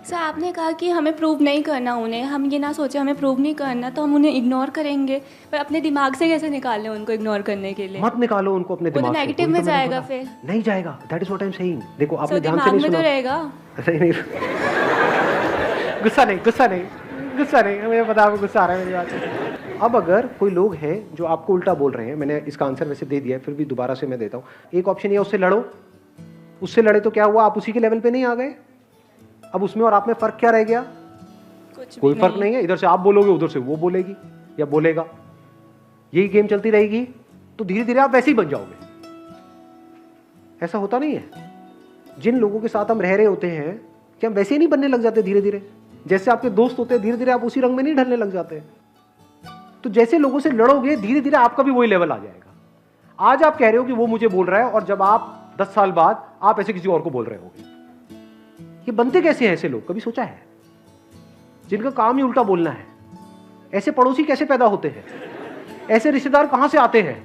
Sir आपने कहा कि हमें प्रूव नहीं करना उन्हें, हम ये ना सोचे हमें प्रूव नहीं करना तो हम उन्हें इग्नोर करेंगे, पर अपने दिमाग से कैसे निकाल लें उनको इग्नोर करने के लिए? मत निकालो उनको अपने वो तो दिमाग से, नेगेटिव वही में तो मैंने जाएगा बोला। फिर। नहीं जाएगा, that is what I am saying. देखो सर आपने ध्यान से दिमाग नहीं में सुना। तो रहेगा। नहीं नहीं, गुस्सा नहीं, गुस्सा नहीं, गुस्सा नहीं, मुझे पता आपको गुस्सा आ रहा है मेरी बात से। अब अगर कोई लोग हैं जो आपको उल्टा बोल रहे हैं, मैंने इसका आंसर वैसे दे दिया है, फिर भी दोबारा से मैं देता हूँ। एक ऑप्शन ये, उससे लड़ो। उससे लड़े तो क्या हुआ, आप उसी के लेवल पे नहीं आ गए? अब उसमें और आप में फर्क क्या रह गया? कोई फर्क नहीं है। इधर से आप बोलोगे, उधर से वो बोलेगी या बोलेगा, यही गेम चलती रहेगी, तो धीरे धीरे आप वैसे ही बन जाओगे। ऐसा होता नहीं है? जिन लोगों के साथ हम रह रहे होते हैं, क्या हम वैसे ही नहीं बनने लग जाते धीरे धीरे? जैसे आपके दोस्त होते हैं, धीरे धीरे आप उसी रंग में नहीं ढलने लग जाते? तो जैसे लोगों से लड़ोगे, धीरे धीरे आपका भी वही लेवल आ जाएगा। आज आप कह रहे हो कि वो मुझे बोल रहा है, और जब आप 10 साल बाद आप ऐसे किसी और को बोल रहे होगे। ये बनते कैसे हैं ऐसे लोग, कभी सोचा है? जिनका काम ही उल्टा बोलना है। ऐसे पड़ोसी कैसे पैदा होते हैं? ऐसे रिश्तेदार कहां से आते हैं?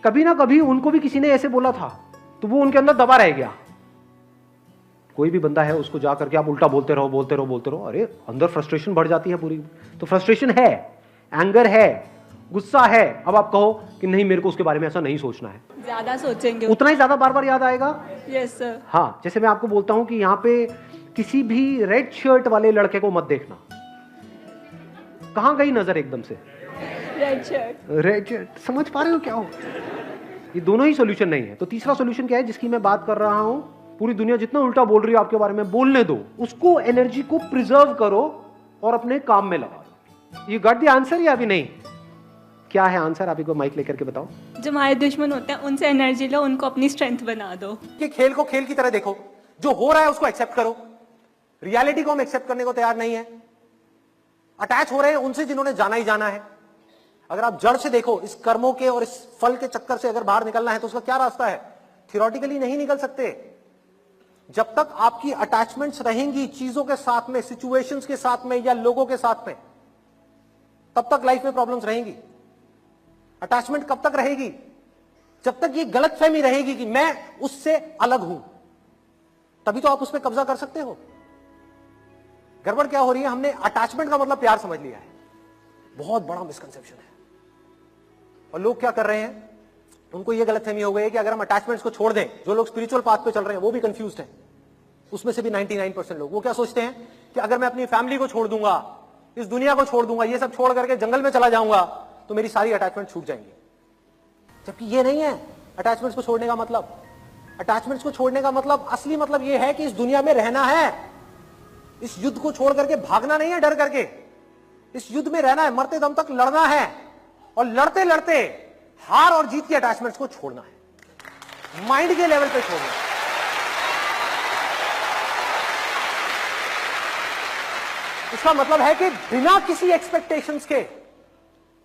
कभी ना कभी उनको भी किसी ने ऐसे बोला था, तो वो उनके अंदर दबा रह गया। कोई भी बंदा है, उसको जा करके आप उल्टा बोलते रहो, बोलते रहो, बोलते रहो, अरे अंदर फ्रस्ट्रेशन बढ़ जाती है पूरी। तो फ्रस्ट्रेशन है, एंगर है, गुस्सा है। अब आप कहो कि नहीं, मेरे को उसके बारे में ऐसा नहीं सोचना है, ज्यादा सोचेंगे उतना ही ज्यादा बार बार याद आएगा। Yes sir. हाँ, जैसे मैं आपको बोलता हूं कि यहां पे किसी भी रेड शर्ट वाले लड़के को मत देखना। कहां गई नजर एकदम से? Red shirt. रेड शर्ट, समझ पा रहे हो क्या हो? ये दोनों ही सॉल्यूशन नहीं है। तो तीसरा सॉल्यूशन क्या है जिसकी मैं बात कर रहा हूं? पूरी दुनिया जितना उल्टा बोल रही है आपके बारे में, बोलने दो उसको, एनर्जी को प्रिजर्व करो और अपने काम में लगा दो। यू गॉट द आंसर या अभी नहीं? क्या है आंसर? आप एक बार माइक लेकर के बताओ। जो हमारे दुश्मन होते हैं उनसे एनर्जी लो, उनको अपनी स्ट्रेंथ बना दो। कि खेल को खेल की तरह देखो, जो हो रहा है उसको एक्सेप्ट करो। रियलिटी को हम एक्सेप्ट करने को तैयार नहीं है। अटैच हो रहे हैं उनसे जिन्होंने जाना ही जाना है। अगर आप जड़ से देखो, इस कर्मों के और इस फल के चक्कर से अगर बाहर निकलना है तो उसका क्या रास्ता है? थियोरेटिकली नहीं निकल सकते। जब तक आपकी अटैचमेंट्स रहेंगी चीजों के साथ में, सिचुएशंस के साथ में या लोगों के साथ में, तब तक लाइफ में प्रॉब्लम्स रहेंगी। अटैचमेंट कब तक रहेगी? जब तक ये गलतफहमी रहेगी कि मैं उससे अलग हूं, तभी तो आप उस पर कब्जा कर सकते हो। गड़बड़ क्या हो रही है? हमने अटैचमेंट का मतलब प्यार समझ लिया है। बहुत बड़ा मिसकंसेप्शन है। और लोग क्या कर रहे हैं, उनको यह गलतफहमी हो गई है कि अगर हम अटैचमेंट्स को छोड़ दें, जो लोग स्पिरिचुअल पाथ पे चल रहे हैं वो भी कंफ्यूज्ड हैं। उसमें से भी 99% लोग वो क्या सोचते हैं कि अगर मैं अपनी फैमिली को छोड़ दूंगा, इस दुनिया को छोड़ दूंगा, ये सब छोड़ करके जंगल में चला जाऊंगा, तो मेरी सारी अटैचमेंट छूट जाएंगी। जबकि ये नहीं है अटैचमेंट्स को छोड़ने का मतलब। अटैचमेंट्स को छोड़ने का मतलब, असली मतलब ये है कि इस दुनिया में रहना है। इस युद्ध को छोड़ करके भागना नहीं है डर करके। इस युद्ध में रहना है, मरते दम तक लड़ना है, और लड़ते लड़ते हार और जीत की अटैचमेंट्स को छोड़ना है, माइंड के लेवल पे छोड़ना है। इसका मतलब है कि बिना किसी एक्सपेक्टेशंस के,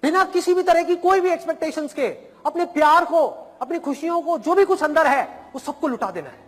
बिना किसी भी तरह की कोई भी एक्सपेक्टेशंस के, अपने प्यार को, अपनी खुशियों को, जो भी कुछ अंदर है, वो सबको लुटा देना है।